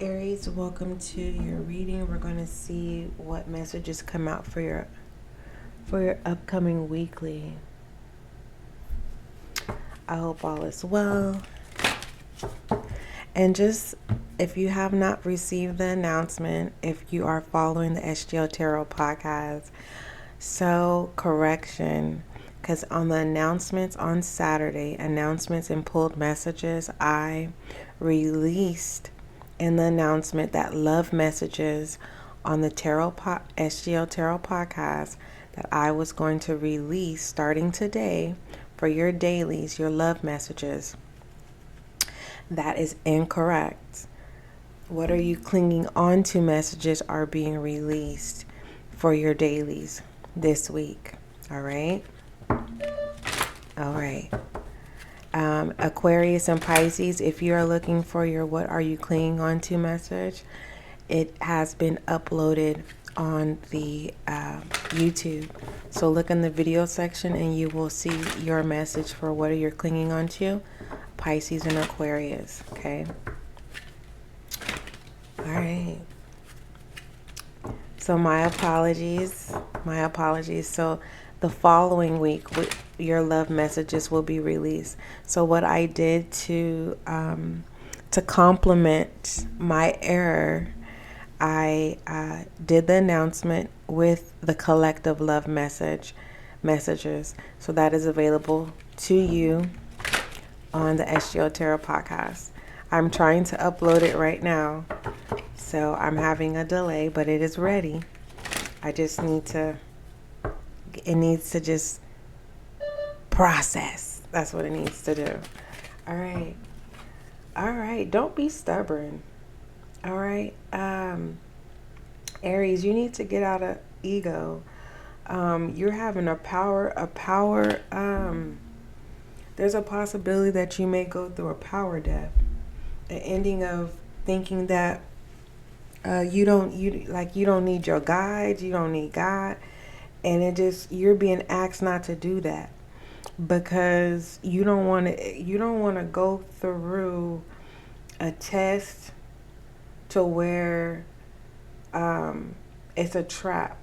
Aries, welcome to your reading. We're going to see what messages come out for your upcoming weekly. I hope all is well. And just if you have not received the announcement, if you are following the SGL Tarot Podcast, so correction, because on the announcements on Saturday, announcements and pulled messages, I released in the announcement that love messages on the SGL Tarot Podcast that I was going to release starting today for your dailies, your love messages. That is incorrect. What are you clinging on to messages are being released for your dailies this week. All right. Aquarius and Pisces, if you are looking for your what are you clinging on to message, it has been uploaded on the YouTube. So look in the video section and you will see your message for what are you clinging on to, Pisces and Aquarius. Okay. All right. So my apologies. So the following week, your love messages will be released. So what I did to complement my error, I did the announcement with the collective love messages. So that is available to you on the SGL Tarot Podcast. I'm trying to upload it right now, so I'm having a delay, but it is ready. I just need to, it needs to just process. That's what it needs to do. All right. Don't be stubborn. All right. Aries, you need to get out of ego. You're having a power, there's a possibility that you may go through a power death, an ending of thinking that you don't need your guides, you don't need God, and you're being asked not to do that because you don't want to go through a test to where it's a trap,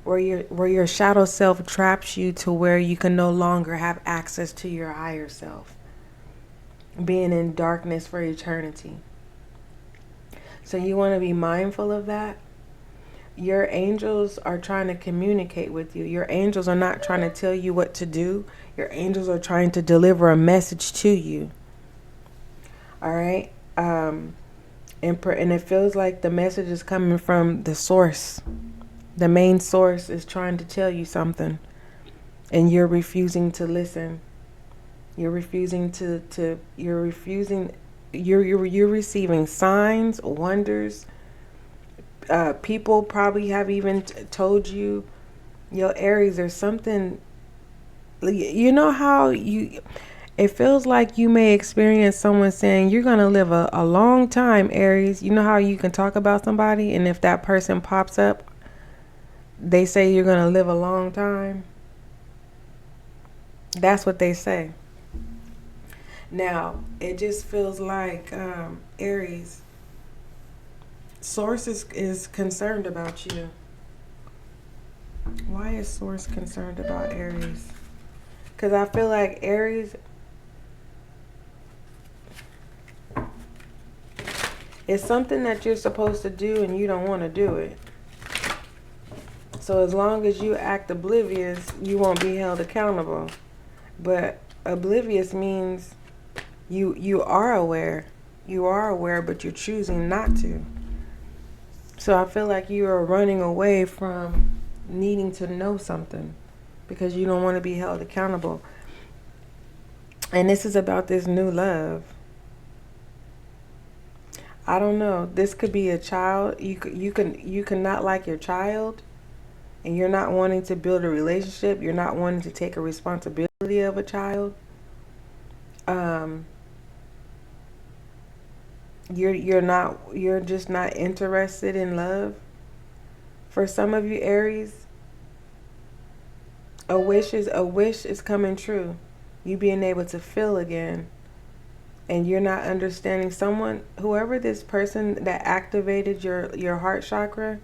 where your shadow self traps you to where you can no longer have access to your higher self, being in darkness for eternity. So you want to be mindful of that. Your angels are trying to communicate with you. Your angels are not trying to tell you what to do. Your angels are trying to deliver a message to you. All right. And it feels like the message is coming from the source. The main source is trying to tell you something, and you're refusing to listen. You're refusing you're receiving signs, wonders. People probably have even told you, yo, Aries, there's something, you know how it feels like you may experience someone saying you're going to live a long time, Aries. You know how you can talk about somebody, and if that person pops up, they say you're going to live a long time. That's what they say. Now, it just feels like Aries, Source is concerned about you. Why is Source concerned about Aries? Because I feel like Aries, it's something that you're supposed to do and you don't want to do it. So as long as you act oblivious, you won't be held accountable. But oblivious means you are aware. You are aware, but you're choosing not to. So I feel like you are running away from needing to know something because you don't want to be held accountable. And this is about this new love. I don't know. This could be a child. You can not like your child, and you're not wanting to build a relationship. You're not wanting to take a responsibility of a child. You're just not interested in love. For some of you Aries, a wish is coming true. You being able to feel again. and you're not understanding someone, whoever this person that activated your heart chakra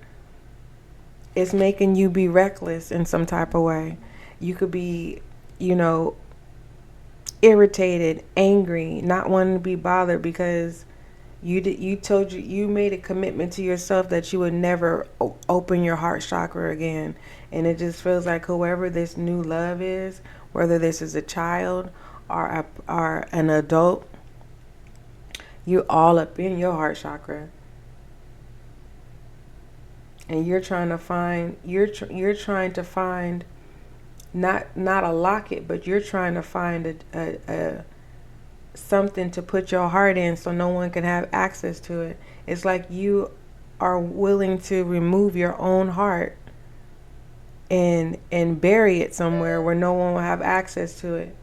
is making you be reckless in some type of way. You could be, you know, irritated, angry, not wanting to be bothered because you made a commitment to yourself that you would never open your heart chakra again. And it just feels like whoever this new love is, whether this is a child or an adult, you all up in your heart chakra, and you're trying to find not a locket, but you're trying to find a something to put your heart in so no one can have access to it. It's like you are willing to remove your own heart and bury it somewhere where no one will have access to it.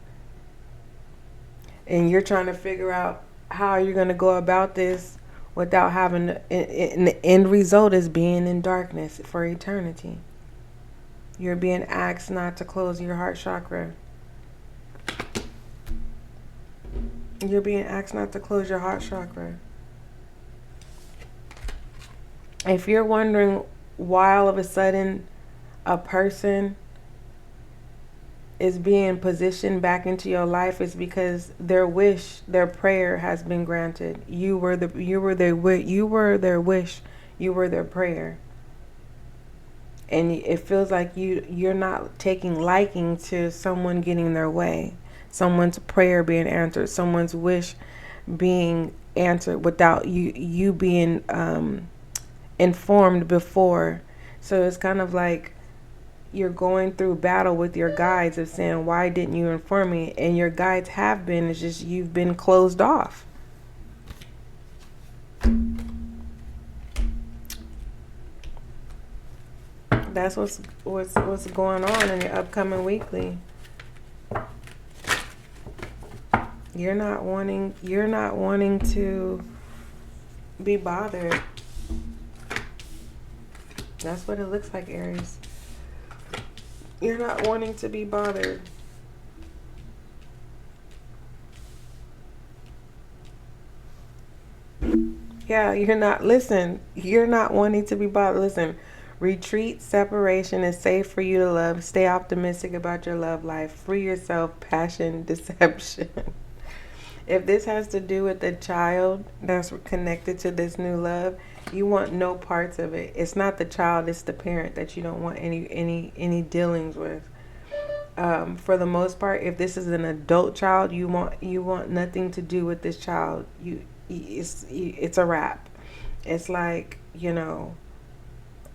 And you're trying to figure out how you're going to go about this without having and the end result is being in darkness for eternity. You're being asked not to close your heart chakra. You're being asked not to close your heart chakra. If you're wondering why all of a sudden a person is being positioned back into your life, it's because their wish, their prayer has been granted. You were their wish, you were their prayer. And it feels like you're not taking liking to someone getting their way, someone's prayer being answered, someone's wish being answered without you being informed before. So it's kind of like you're going through battle with your guides of saying, why didn't you inform me? And your guides have been, it's just you've been closed off. That's what's going on in your upcoming weekly. You're not wanting to be bothered. That's what it looks like, Aries. You're not wanting to be bothered. Yeah, you're not wanting to be bothered. Listen, retreat, separation is safe for you to love. Stay optimistic about your love life. Free yourself, passion, deception. If this has to do with the child that's connected to this new love, you want no parts of it. It's not the child, it's the parent that you don't want any dealings with. For the most part, if this is an adult child, you want nothing to do with this child. It's a wrap. It's like, you know,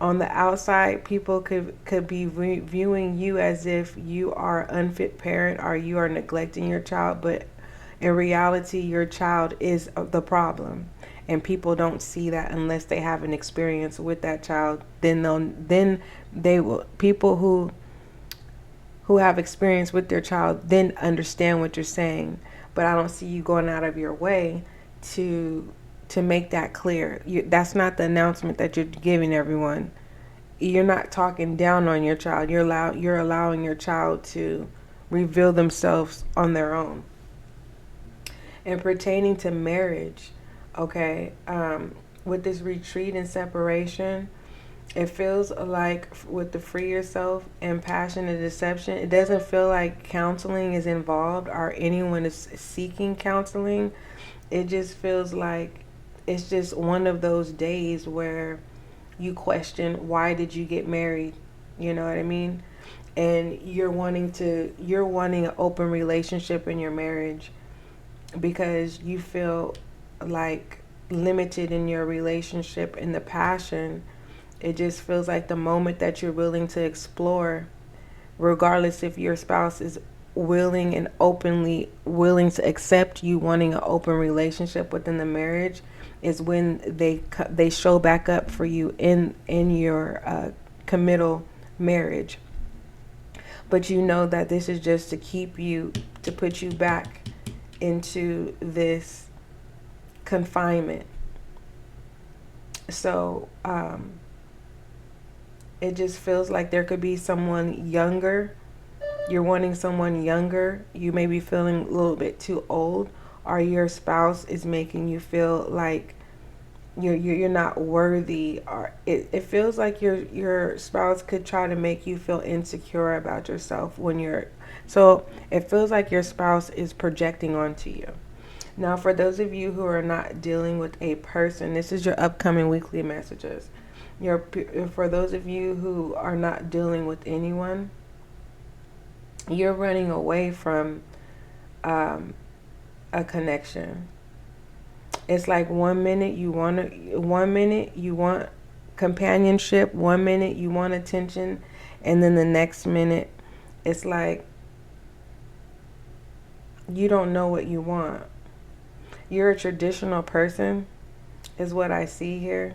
on the outside, people could be viewing you as if you are an unfit parent or you are neglecting your child, but in reality, your child is the problem, and people don't see that unless they have an experience with that child. Then they will. People who have experience with their child then understand what you're saying. But I don't see you going out of your way to make that clear. That's not the announcement that you're giving everyone. You're not talking down on your child. You're allowing your child to reveal themselves on their own. And pertaining to marriage, okay, with this retreat and separation, it feels like with the free yourself and passion and deception, it doesn't feel like counseling is involved or anyone is seeking counseling. It just feels like it's just one of those days where you question, why did you get married? You know what I mean? And you're wanting an open relationship in your marriage, because you feel like limited in your relationship and the passion. It just feels like the moment that you're willing to explore, regardless if your spouse is willing and openly willing to accept you wanting an open relationship within the marriage, is when they show back up for you in your committal marriage. But you know that this is just to put you back into this confinement. So it just feels like there could be someone younger. You're wanting someone younger. You may be feeling a little bit too old, or your spouse is making you feel like you're not worthy, or it feels like your spouse could try to make you feel insecure about yourself so it feels like your spouse is projecting onto you. Now, for those of you who are not dealing with a person, this is your upcoming weekly messages. For those of you who are not dealing with anyone, you're running away from a connection. It's like 1 minute you want companionship, 1 minute you want attention, and then the next minute it's like you don't know what you want. You're a traditional person, is what I see here.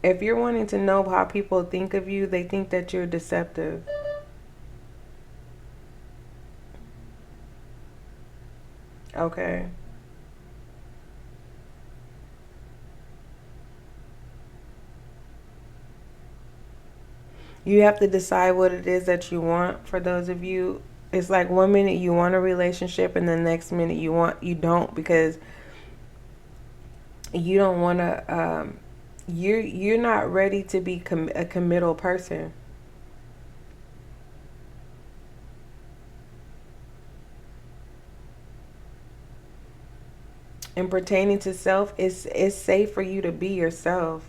If you're wanting to know how people think of you, they think that you're deceptive. Okay. You have to decide what it is that you want. For those of you, it's like 1 minute you want a relationship and the next minute you don't, because you don't want to, you're not ready to be a committal person. And pertaining to self, it's safe for you to be yourself.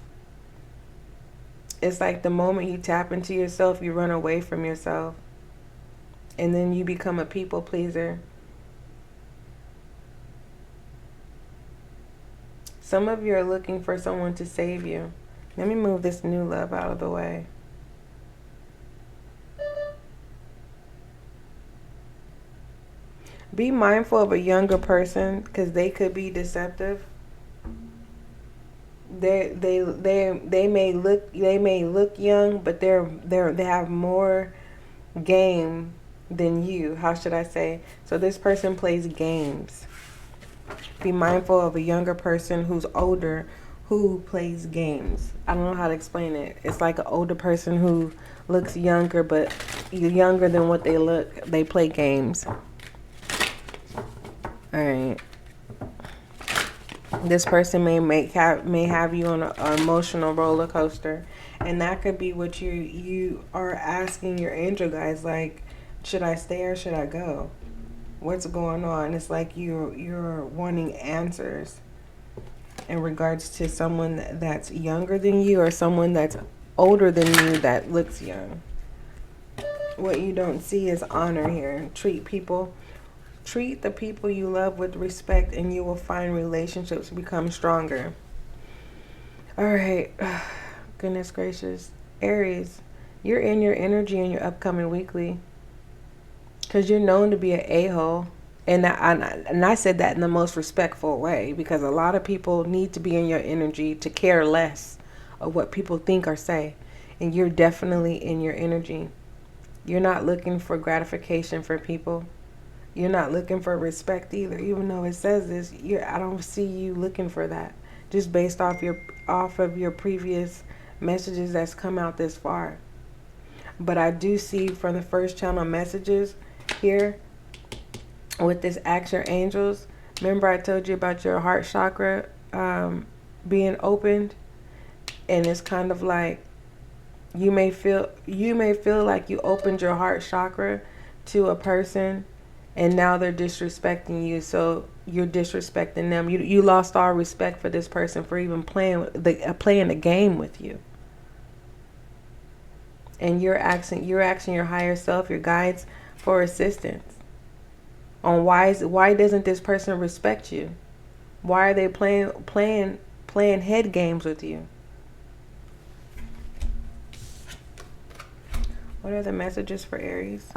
It's like the moment you tap into yourself, you run away from yourself. And then you become a people pleaser. Some of you are looking for someone to save you. Let me move this new love out of the way. Be mindful of a younger person, because they could be deceptive. They may look young, but they have more game than you. How should I say? So this person plays games. Be mindful of a younger person who's older who plays games. I don't know how to explain it. It's like an older person who looks younger, but younger than what they look. They play games. All right. This person may have you on an emotional roller coaster, and that could be what you are asking your angel guides, like, should I stay or should I go? What's going on? It's like you're wanting answers in regards to someone that's younger than you or someone that's older than you that looks young. What you don't see is honor here. Treat the people you love with respect, and you will find relationships become stronger. All right. Goodness gracious. Aries, you're in your energy in your upcoming weekly, because you're known to be an a-hole. And I said that in the most respectful way, because a lot of people need to be in your energy to care less of what people think or say. And you're definitely in your energy. You're not looking for gratification for people. You're not looking for respect either, even though it says this. I don't see you looking for that, just based off of your previous messages that's come out this far. But I do see from the first channel messages here with this Ask Your Angels. Remember I told you about your heart chakra being opened, and it's kind of like you may feel like you opened your heart chakra to a person, and now they're disrespecting you, so you're disrespecting them. You lost all respect for this person for even playing a game with you. And you're asking your higher self, your guides, for assistance on why doesn't this person respect you? Why are they playing head games with you? What are the messages for Aries?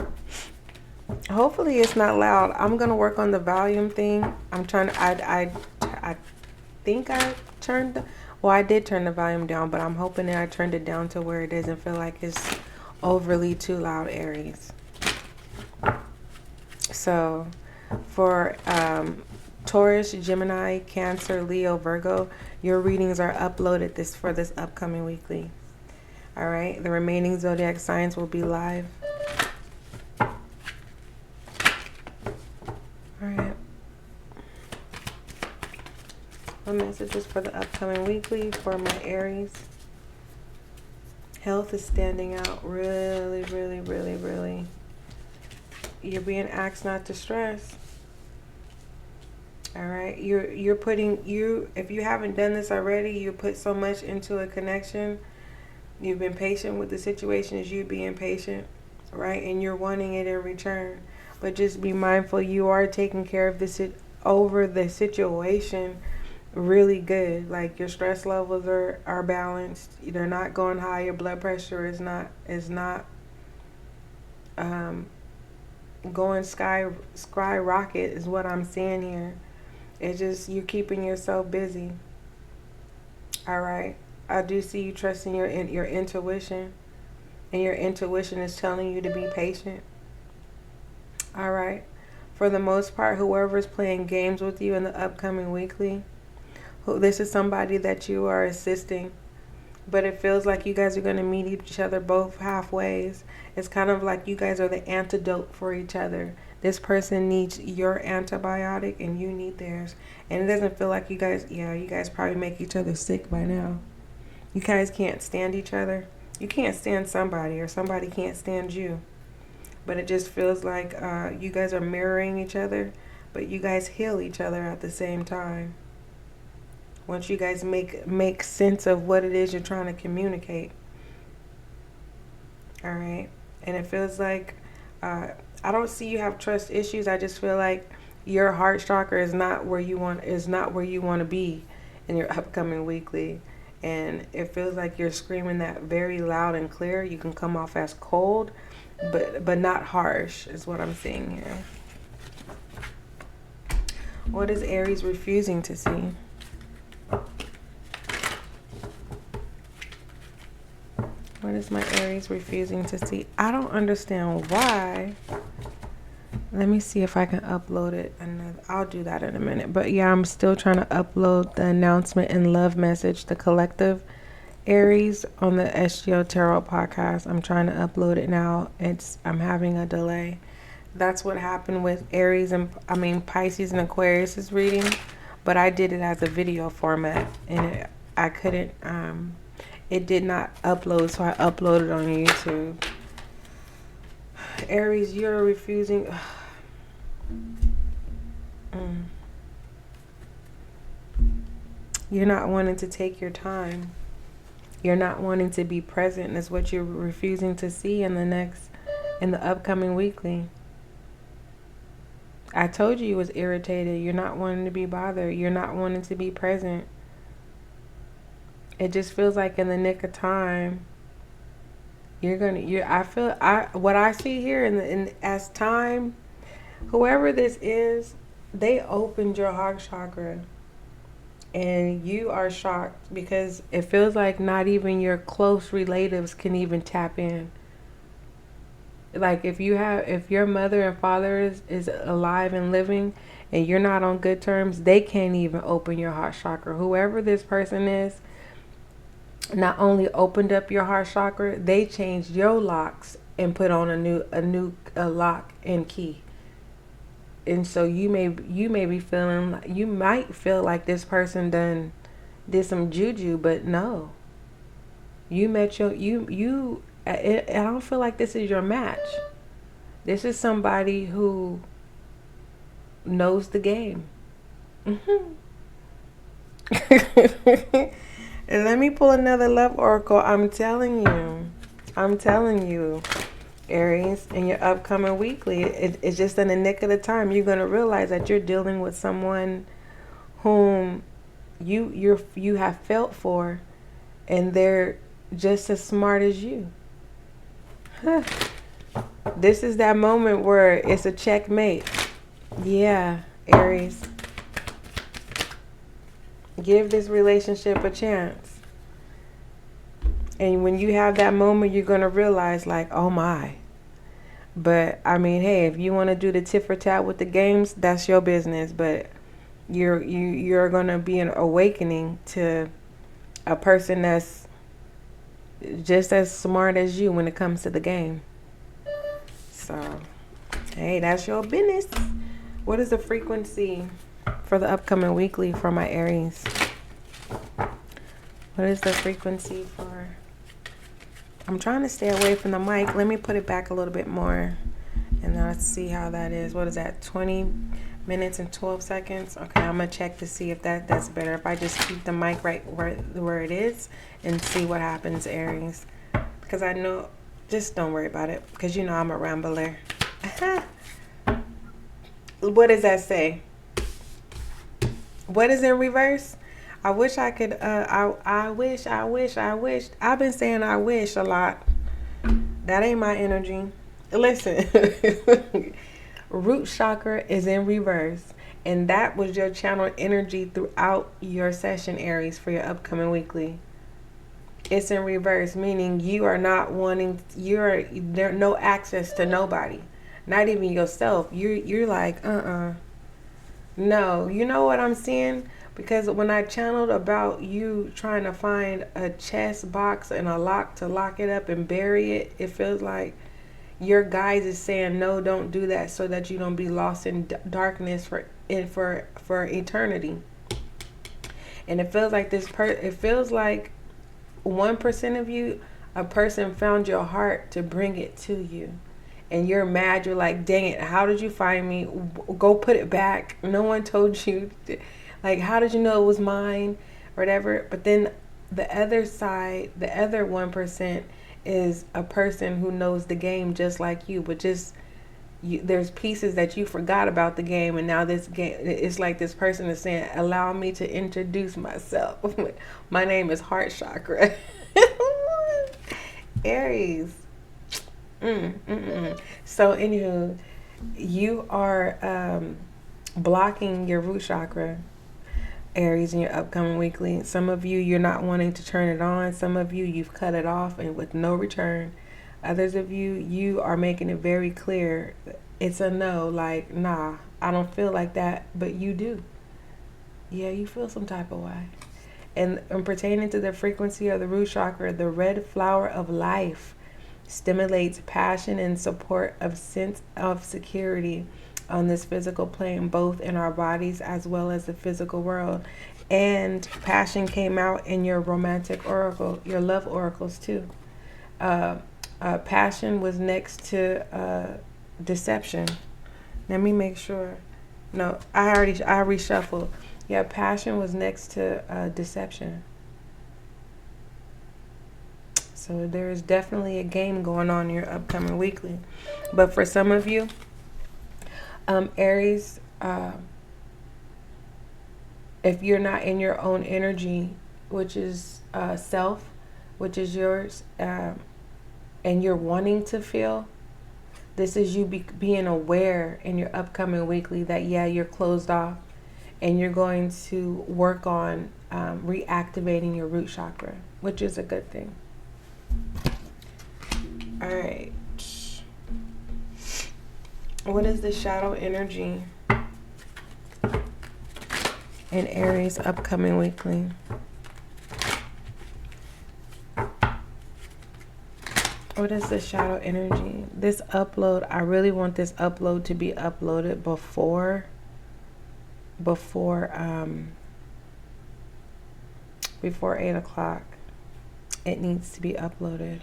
Hopefully it's not loud. I'm gonna work on the volume thing. I'm trying to. I think I turned. I did turn the volume down, but I'm hoping that I turned it down to where it doesn't feel like it's overly too loud, Aries. So, for Taurus, Gemini, Cancer, Leo, Virgo, your readings are uploaded for this upcoming weekly. All right. The remaining zodiac signs will be live. All What messages for the upcoming weekly for my Aries? Health is standing out really, really, really, really. You're being asked not to stress. All right, you're putting if you haven't done this already, you put so much into a connection. You've been patient with the situation as you being patient, right? And you're wanting it in return. But just be mindful, you are taking care of over the situation really good. Like your stress levels are balanced. They're not going high. Your blood pressure is not going skyrocket is what I'm seeing here. It's just you're keeping yourself busy. All right. I do see you trusting your intuition, and your intuition is telling you to be patient. All right. For the most part, whoever's playing games with you in the upcoming weekly, this is somebody that you are assisting, but it feels like you guys are going to meet each other both halfways. It's kind of like you guys are the antidote for each other. This person needs your antibiotic and you need theirs. And it doesn't feel like you guys probably make each other sick by now. You guys can't stand each other. You can't stand somebody, or somebody can't stand you. But it just feels like you guys are mirroring each other, but you guys heal each other at the same time. Once you guys make sense of what it is you're trying to communicate. All right. And it feels like I don't see you have trust issues. I just feel like your heart chakra is not where you want to be in your upcoming weekly. And it feels like you're screaming that very loud and clear. You can come off as cold, but not harsh is what I'm seeing here. What is Aries refusing to see? What is my Aries refusing to see? I don't understand why. Let me see if I can upload it. I'll do that in a minute. But yeah, I'm still trying to upload the announcement and love message, the collective Aries, on the SGL Tarot Podcast. I'm trying to upload it now. I'm having a delay. That's what happened with Aries Pisces and Aquarius reading. But I did it as a video format, and I couldn't. It did not upload, so I uploaded on YouTube. Aries, you're refusing. You're not wanting to take your time. You're not wanting to be present. Is what you're refusing to see in the upcoming weekly. I told you was irritated. You're not wanting to be bothered. You're not wanting to be present. It just feels like in the nick of time, what I see here as time, whoever this is, they opened your heart chakra, and you are shocked because it feels like not even your close relatives can even tap in. Like if your mother and father is alive and living, and you're not on good terms, they can't even open your heart chakra. Whoever this person is, not only opened up your heart chakra, they changed your locks and put on a new lock and key. And so you may be feeling, you might feel like this person did some juju, but no. You met I don't feel like this is your match. This is somebody who knows the game. And let me pull another love oracle. I'm telling you, Aries, in your upcoming weekly, it's just in the nick of the time. You're going to realize that you're dealing with someone whom you have felt for, and they're just as smart as you. This is that moment where it's a checkmate. Yeah, Aries. Give this relationship a chance. And when you have that moment, you're going to realize, like, oh my. But, hey, if you want to do the tit for tat with the games, that's your business. But you're going to be an awakening to a person that's just as smart as you when it comes to the game. So, hey, that's your business. What is the frequency for the upcoming weekly for my Aries. What is the frequency for? I'm trying to stay away from the mic. Let me put it back a little bit more. And let's see how that is. What is that? 20 minutes and 12 seconds? Okay, I'm going to check to see if that's better. If I just keep the mic right where it is and see what happens, Aries. Because I know, just don't worry about it. Because you know I'm a rambler. What does that say? What is in reverse? I wish I could, I wish. I've been saying I wish a lot. That ain't my energy. Listen, root chakra is in reverse. And that was your channel energy throughout your session, Aries, for your upcoming weekly. It's in reverse, meaning you are not wanting, there no access to nobody. Not even yourself. You're like, no, you know what I'm seeing? Because when I channeled about you trying to find a chest box and a lock to lock it up and bury it, it feels like your guides is saying, no, don't do that, so that you don't be lost in darkness for eternity. And it feels like it feels like 1% of you, a person found your heart to bring it to you. And you're mad. You're like, dang it, how did you find me? Go put it back. No one told you. Like, how did you know it was mine? Or whatever. But then the other side, the other 1% is a person who knows the game just like you. But just, there's pieces that you forgot about the game. And now this game, it's like this person is saying, allow me to introduce myself. My name is Heart Chakra. Aries. So anywho, you are blocking your root chakra, Aries, in your upcoming weekly. Some of you, you're not wanting to turn it on. Some of you, you've cut it off and with no return. Others of you, you are making it very clear. It's a no, like, nah, I don't feel like that, but you do. Yeah, you feel some type of way. And pertaining to the frequency of the root chakra, the red flower of life stimulates passion and support of sense of security on this physical plane, both in our bodies as well as the physical world. And passion came out in your romantic oracle, your love oracles too. Passion was next to deception. Let me make sure. No, I reshuffled. Yeah, passion was next to deception. So there is definitely a game going on in your upcoming weekly. But for some of you, Aries, if you're not in your own energy, which is self, which is yours, and you're wanting to feel, this is you being aware in your upcoming weekly that, yeah, you're closed off, and you're going to work on reactivating your root chakra, which is a good thing. All right. What is the shadow energy in Aries upcoming weekly? What is the shadow energy? This upload, I really want this upload to be uploaded before 8 o'clock. It needs to be uploaded.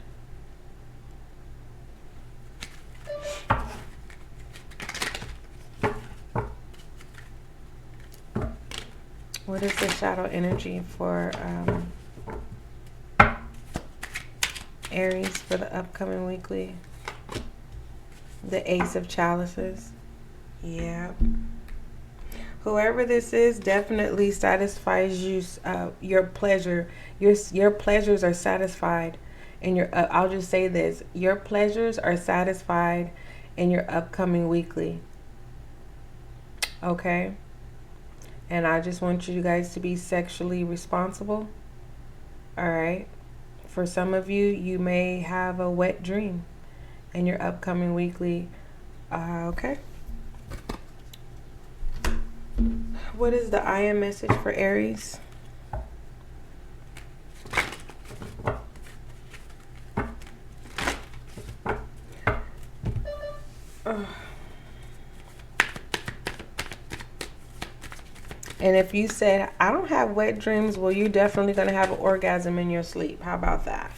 What is the shadow energy for Aries for the upcoming weekly? The Ace of Chalices. Yeah. Whoever this is definitely satisfies you, your pleasure. Your pleasures are satisfied in your, I'll just say this. Your pleasures are satisfied in your upcoming weekly. Okay? And I just want you guys to be sexually responsible. All right? For some of you, you may have a wet dream in your upcoming weekly. Okay? What is the I am message for Aries? And if you said, I don't have wet dreams, well, you're definitely going to have an orgasm in your sleep. How about that?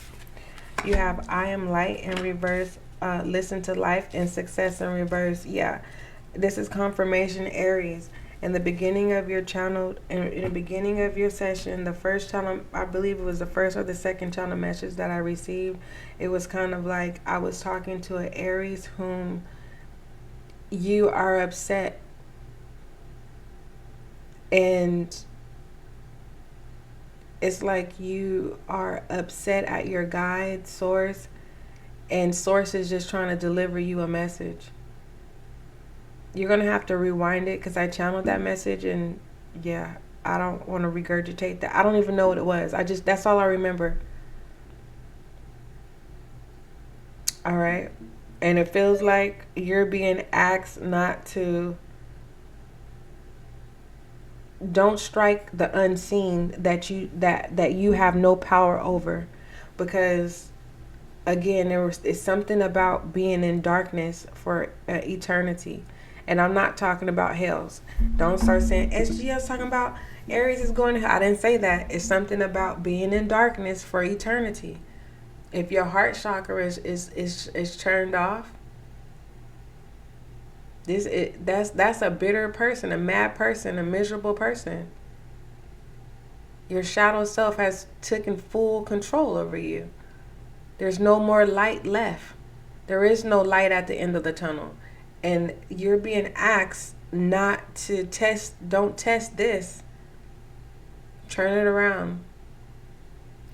You have I am light in reverse, listen to life, and success in reverse. Yeah, this is confirmation, Aries. In the beginning of your channel, in the beginning of your session, the first channel, I believe it was the first or the second channel message that I received, it was kind of like I was talking to an Aries whom you are upset, and it's like you are upset at your guide, source, and source is just trying to deliver you a message. You're going to have to rewind it because I channeled that message, and yeah, I don't want to regurgitate that. I don't even know what it was. That's all I remember. All right. And it feels like you're being asked not to, don't strike the unseen that you have no power over, because again, it's something about being in darkness for eternity. And I'm not talking about hells. Don't start saying SGL's talking about Aries is going to hell. I didn't say that. It's something about being in darkness for eternity. If your heart chakra is turned off, that's a bitter person, a mad person, a miserable person. Your shadow self has taken full control over you. There's no more light left. There is no light at the end of the tunnel. And you're being asked not to don't test this. Turn it around.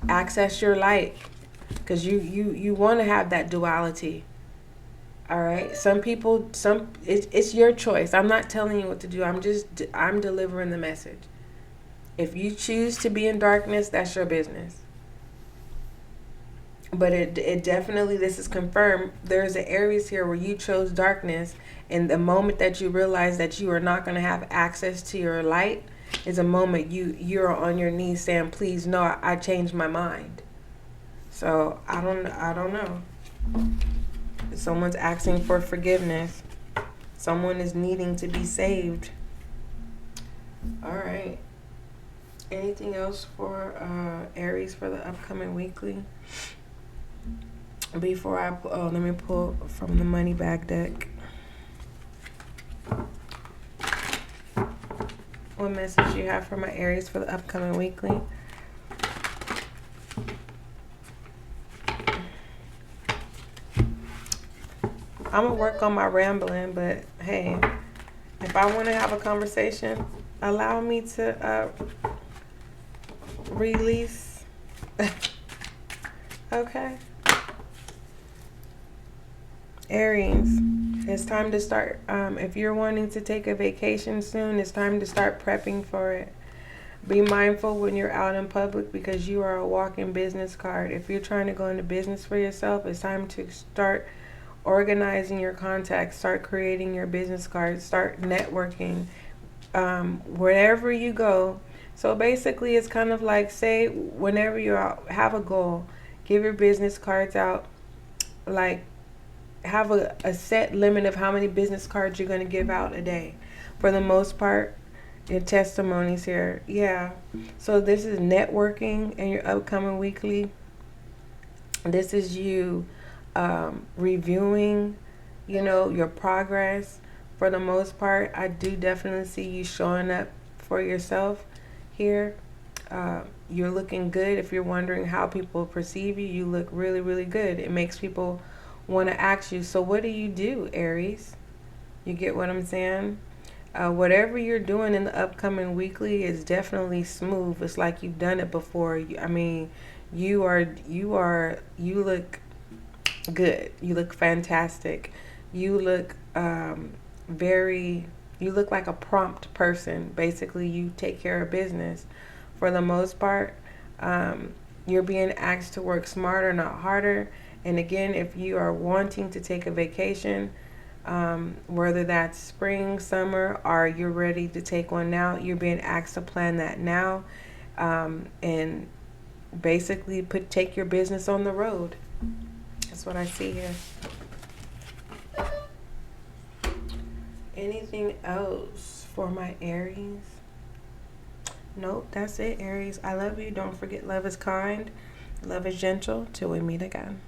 Access your light. Because you want to have that duality. All right? Some people, it's your choice. I'm not telling you what to do. I'm delivering the message. If you choose to be in darkness, that's your business. But it definitely, this is confirmed. There's an Aries here where you chose darkness, and the moment that you realize that you are not going to have access to your light is a moment you're on your knees saying, please, no, I changed my mind. So I don't know. Someone's asking for forgiveness. Someone is needing to be saved. All right. Anything else for Aries for the upcoming weekly? Before let me pull from the money bag deck. What message you have for my Aries for the upcoming weekly? I'm going to work on my rambling, but hey, if I want to have a conversation, allow me to release. Okay. Aries, it's time to start. If you're wanting to take a vacation soon, it's time to start prepping for it. Be mindful when you're out in public because you are a walking business card. If you're trying to go into business for yourself, it's time to start organizing your contacts, start creating your business cards, start networking wherever you go. So basically, it's kind of like, say, whenever you're out, have a goal, give your business cards out, like, have a set limit of how many business cards you're going to give out a day. For the most part, your testimonies here. Yeah. So this is networking in your upcoming weekly. This is you reviewing, your progress. For the most part, I do definitely see you showing up for yourself here. You're looking good. If you're wondering how people perceive you, you look really, really good. It makes people want to ask you, so what do you do, Aries? You get what I'm saying? Whatever you're doing in the upcoming weekly is definitely smooth. It's like you've done it before. You look good. You look fantastic. You look you look like a prompt person. Basically, you take care of business. For the most part, you're being asked to work smarter, not harder. And again, if you are wanting to take a vacation, whether that's spring, summer, or you're ready to take one now, you're being asked to plan that now, and basically take your business on the road. That's what I see here. Anything else for my Aries? Nope, that's it, Aries. I love you. Don't forget, love is kind, love is gentle. Till we meet again.